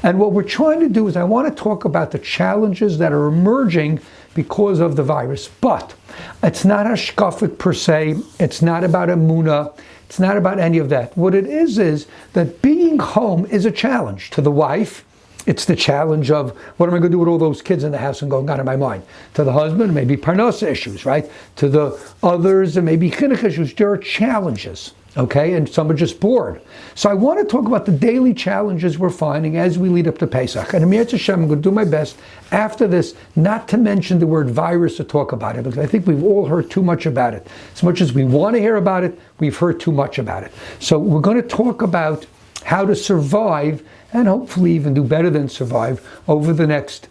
And what we're trying to do is I want to talk about the challenges that are emerging because of the virus. But it's not hashkafik per se. It's not about emunah. It's not about any of that. What it is that being home is a challenge to the wife. It's the challenge of, what am I going to do with all those kids in the house and going on in my mind? To the husband, maybe parnasa issues, right? To the others, and maybe chinuch issues. There are challenges, okay? And some are just bored. So I want to talk about the daily challenges we're finding as we lead up to Pesach. And Amir Hashem, I'm going to do my best after this not to mention the word virus to talk about it, because I think we've all heard too much about it. As much as we want to hear about it, we've heard too much about it. So we're going to talk about how to survive and hopefully even do better than survive over the next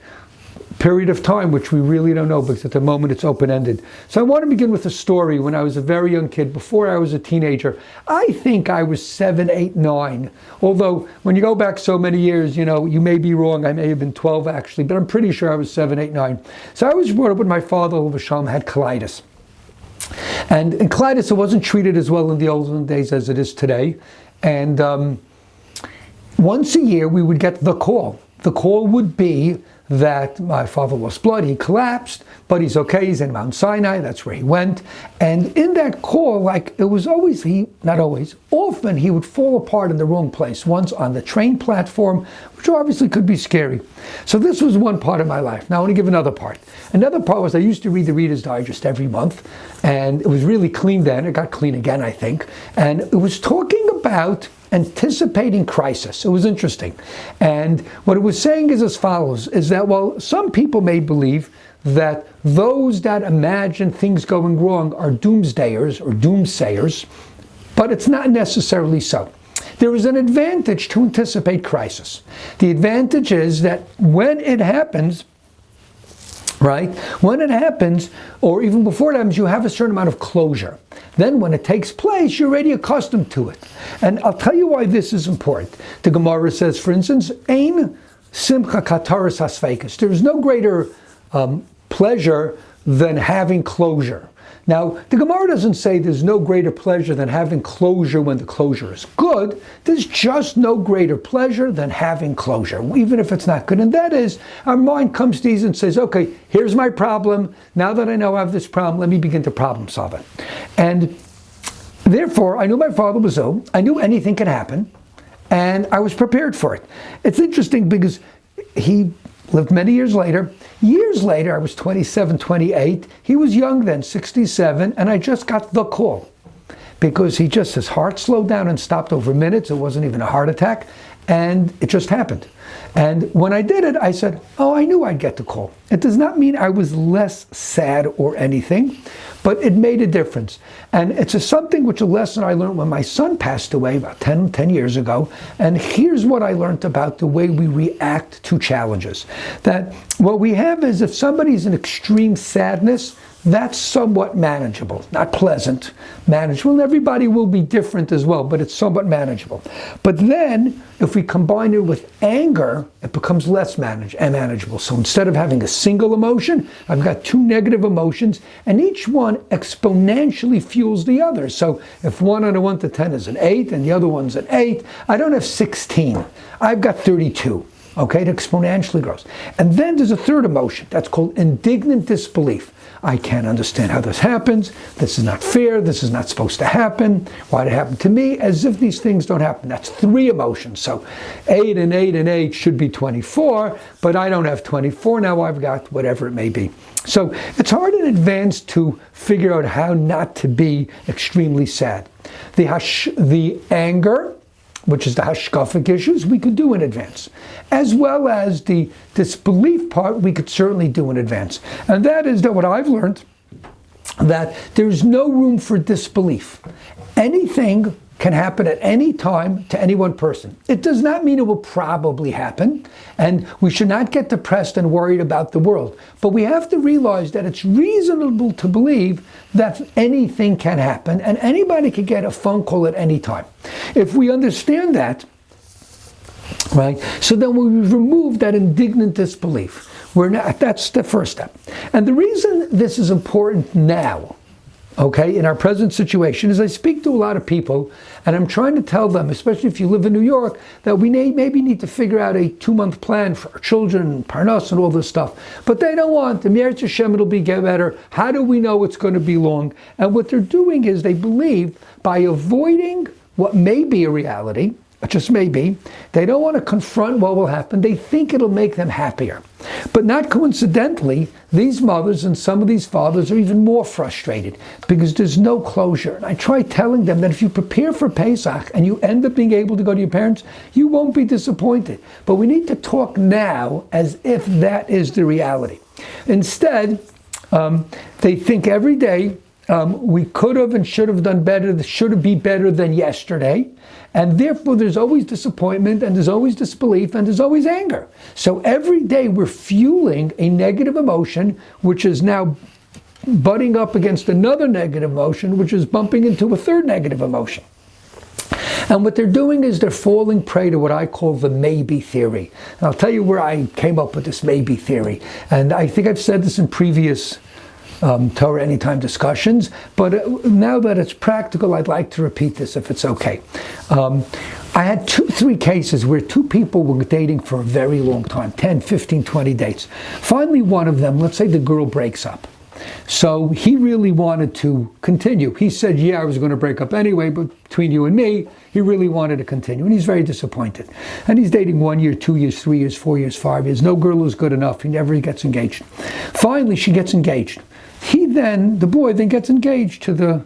period of time, which we really don't know because at the moment it's open-ended. So I want to begin with a story. When I was a very young kid, before I was a teenager, I think I was 7, 8, 9. Although when you go back so many years, you may be wrong. I may have been 12 actually, but I'm pretty sure I was 7, 8, 9. So I was brought up with my father, Shalom, had colitis. And in colitis, it wasn't treated as well in the olden days as it is today. And once a year, we would get the call. The call would be that my father lost blood, he collapsed, but he's okay, he's in Mount Sinai, that's where he went. And in that call, it was always, often he would fall apart in the wrong place. Once on the train platform, which obviously could be scary. So this was one part of my life. Now I want to give another part. Another part was I used to read the Reader's Digest every month, and it was really clean then. It got clean again, I think. And it was talking about anticipating crisis. It was interesting. And what it was saying is as follows, is that, well, some people may believe that those that imagine things going wrong are doomsdayers or doomsayers, but it's not necessarily so. There is an advantage to anticipate crisis. The advantage is that when it happens, right? When it happens, or even before it happens, you have a certain amount of closure. Then when it takes place, you're already accustomed to it. And I'll tell you why this is important. The Gemara says, for instance, Ein simcha kataris hasfeikus. There is no greater pleasure than having closure. Now, the Gemara doesn't say there's no greater pleasure than having closure when the closure is good. There's just no greater pleasure than having closure, even if it's not good. And that is, our mind comes to these and says, okay, here's my problem. Now that I know I have this problem, let me begin to problem solve it. And therefore, I knew my father was ill. I knew anything could happen. And I was prepared for it. It's interesting because he lived many years later. Years later, I was 27, 28. He was young then, 67, and I just got the call. Because his heart slowed down and stopped over minutes. It wasn't even a heart attack. And it just happened. And when I did it, I said, oh, I knew I'd get the call. It does not mean I was less sad or anything, but it made a difference. And it's a lesson I learned when my son passed away about 10 years ago. And here's what I learned about the way we react to challenges. That what we have is if somebody's in extreme sadness, that's somewhat manageable, not pleasant, manageable. And everybody will be different as well, but it's somewhat manageable. But then, if we combine it with anger, it becomes less manageable. So instead of having a single emotion, I've got two negative emotions, and each one exponentially fuels the other. So if one on a 1 to 10 is an 8, and the other one's an 8, I don't have 16. I've got 32. Okay, it exponentially grows. And then there's a third emotion. That's called indignant disbelief. I can't understand how this happens. This is not fair. This is not supposed to happen. Why did it happen to me? As if these things don't happen. That's 3 emotions. So 8 and 8 and 8 should be 24, but I don't have 24. Now I've got whatever it may be. So it's hard in advance to figure out how not to be extremely sad. The anger, which is the hashkafic issues, we could do in advance. As well as the disbelief part, we could certainly do in advance. And that is that what I've learned, that there's no room for disbelief. Anything can happen at any time to any one person. It does not mean it will probably happen, and we should not get depressed and worried about the world. But we have to realize that it's reasonable to believe that anything can happen, and anybody can get a phone call at any time. If we understand that, right, so then we remove that indignant disbelief. That's the first step. And the reason this is important now, okay, in our present situation is I speak to a lot of people and I'm trying to tell them, especially if you live in New York, that we maybe need to figure out a 2-month plan for our children, Parnas and all this stuff. But they don't want, the Meretz Hashem, it'll be better. How do we know it's going to be long? And what they're doing is they believe by avoiding what may be a reality, just maybe, they don't want to confront what will happen. They think it'll make them happier. But not coincidentally, these mothers and some of these fathers are even more frustrated because there's no closure. And I try telling them that if you prepare for Pesach and you end up being able to go to your parents, you won't be disappointed. But we need to talk now as if that is the reality. Instead, they think every day, we could have and should have done better, this should be better than yesterday, and therefore there's always disappointment, and there's always disbelief, and there's always anger. So every day we're fueling a negative emotion, which is now butting up against another negative emotion, which is bumping into a third negative emotion. And what they're doing is they're falling prey to what I call the maybe theory. And I'll tell you where I came up with this maybe theory, and I think I've said this in previous Torah Anytime discussions, but now that it's practical, I'd like to repeat this if it's okay. I had 3 cases where 2 people were dating for a very long time, 10, 15, 20 dates. Finally, one of them, let's say the girl breaks up. So he really wanted to continue. He said, yeah, I was going to break up anyway, but between you and me, he really wanted to continue. And he's very disappointed. And he's dating 1 year, 2 years, 3 years, 4 years, 5 years. No girl is good enough. He never gets engaged. Finally, she gets engaged. The boy then gets engaged to the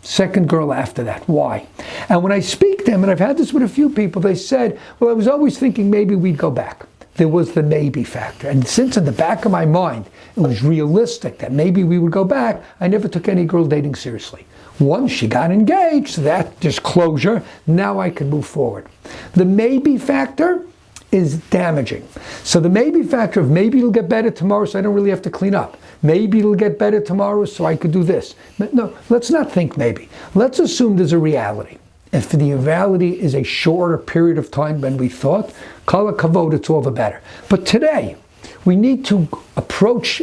second girl after that. Why? And when I speak to him, and I've had this with a few people, they said, well, I was always thinking maybe we'd go back. There was the maybe factor. And since in the back of my mind, it was realistic that maybe we would go back, I never took any girl dating seriously. Once she got engaged, that there's closure, now I can move forward. The maybe factor is damaging. So the maybe factor of maybe it'll get better tomorrow so I don't really have to clean up. Maybe it'll get better tomorrow so I could do this. No, let's not think maybe. Let's assume there's a reality. If the reality is a shorter period of time than we thought, kol hakavod, it's all the better. But today, we need to approach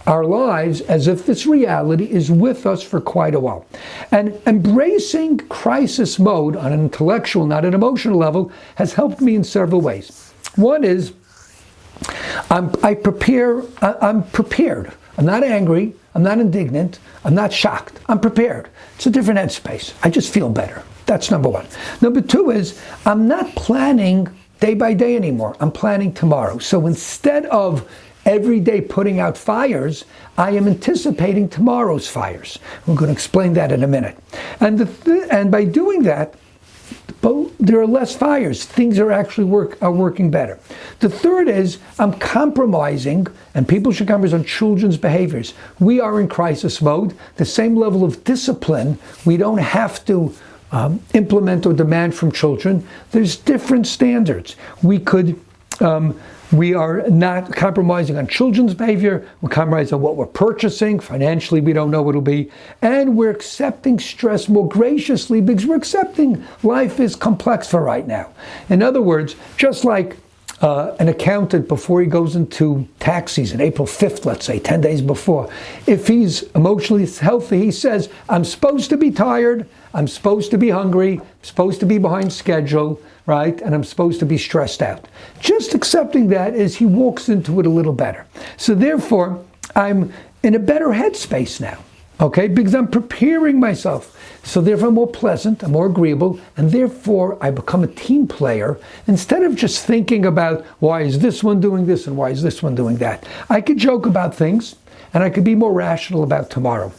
our lives as if this reality is with us for quite a while. And embracing crisis mode on an intellectual, not an emotional level, has helped me in several ways. One is, I'm prepared. I'm not angry, I'm not indignant, I'm not shocked. I'm prepared. It's a different headspace. I just feel better. That's number one. Number 2 is, I'm not planning day by day anymore. I'm planning tomorrow. So instead of every day putting out fires, I am anticipating tomorrow's fires. We're going to explain that in a minute. And by doing that, there are less fires. Things are actually working better. The third is, I'm compromising, and people should compromise on children's behaviors. We are in crisis mode. The same level of discipline, we don't have to implement or demand from children. There's different standards. We are not compromising on children's behavior. We're compromising on what we're purchasing. Financially, we don't know what it'll be. And we're accepting stress more graciously because we're accepting life is complex for right now. In other words, just like an accountant before he goes into tax season, April 5th, let's say, 10 days before, if he's emotionally healthy, he says, I'm supposed to be tired, I'm supposed to be hungry, I'm supposed to be behind schedule, right? And I'm supposed to be stressed out. Just accepting that is he walks into it a little better. So therefore, I'm in a better headspace now, okay? Because I'm preparing myself. So therefore I'm more pleasant, I'm more agreeable, and therefore I become a team player instead of just thinking about why is this one doing this and why is this one doing that. I could joke about things and I could be more rational about tomorrow.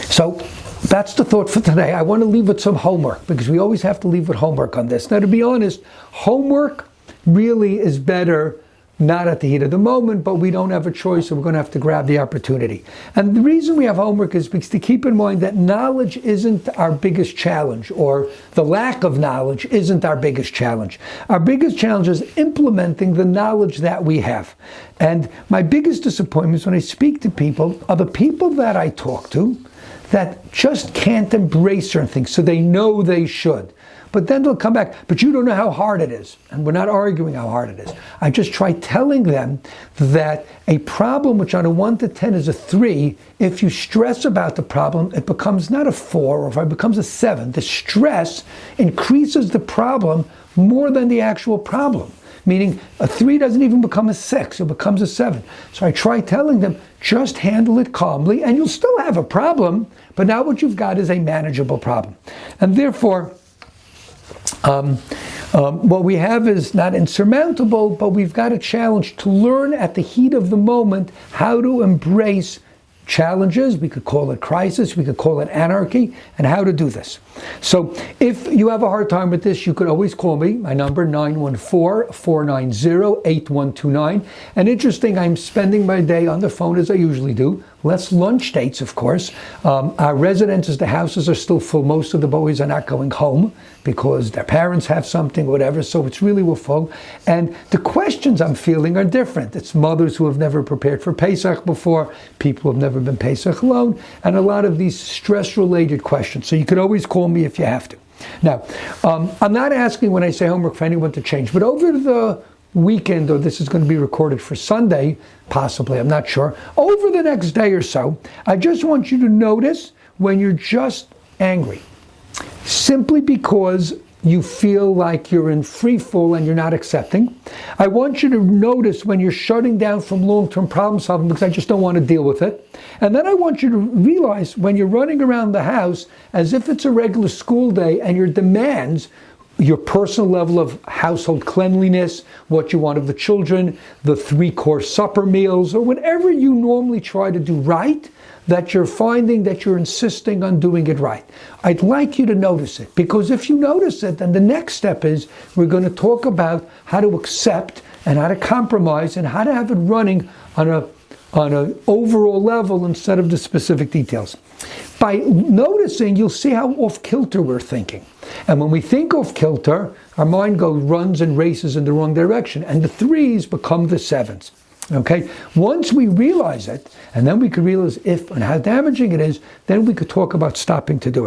So that's the thought for today. I want to leave with some homework because we always have to leave with homework on this. Now, to be honest, homework really is better not at the heat of the moment, but we don't have a choice, so we're going to have to grab the opportunity. And the reason we have homework is because to keep in mind that knowledge isn't our biggest challenge, or the lack of knowledge isn't our biggest challenge. Our biggest challenge is implementing the knowledge that we have. And my biggest disappointments when I speak to people are the people that I talk to that just can't embrace certain things, so they know they should. but then they'll come back, but you don't know how hard it is. And we're not arguing how hard it is. I just try telling them that a problem which on a 1 to 10 is a 3, if you stress about the problem, it becomes not a 4, or if it becomes a 7. The stress increases the problem more than the actual problem. Meaning a 3 doesn't even become a 6, it becomes a 7. So I try telling them, just handle it calmly, and you'll still have a problem, but now what you've got is a manageable problem. And therefore, what we have is not insurmountable, but we've got a challenge to learn at the heat of the moment how to embrace challenges. We could call it crisis, we could call it anarchy, and how to do this. So if you have a hard time with this, you could always call me. My number, 914-490-8129. And interesting, I'm spending my day on the phone as I usually do. Less lunch dates, of course. Our residences, the houses are still full. Most of the boys are not going home because their parents have something, whatever, so it's really we're full. And the questions I'm fielding are different. It's mothers who have never prepared for Pesach before, people who have never been Pesach alone, and a lot of these stress-related questions. So you could always call me if you have to. Now, I'm not asking when I say homework for anyone to change, but over the weekend, or this is going to be recorded for Sunday, possibly, I'm not sure, over the next day or so, I just want you to notice when you're just angry, simply because you feel like you're in free fall and you're not accepting. I want you to notice when you're shutting down from long-term problem solving because I just don't want to deal with it. And then I want you to realize when you're running around the house as if it's a regular school day and your demands, your personal level of household cleanliness, what you want of the children, the 3-course supper meals, or whatever you normally try to do right, that you're finding that you're insisting on doing it right. I'd like you to notice it, because if you notice it, then the next step is we're going to talk about how to accept and how to compromise and how to have it running on an overall level instead of the specific details. By noticing, you'll see how off-kilter we're thinking. And when we think off-kilter, our mind runs and races in the wrong direction, and the 3s become the 7s. Okay? Once we realize it, and then we could realize if and how damaging it is, then we could talk about stopping to do it.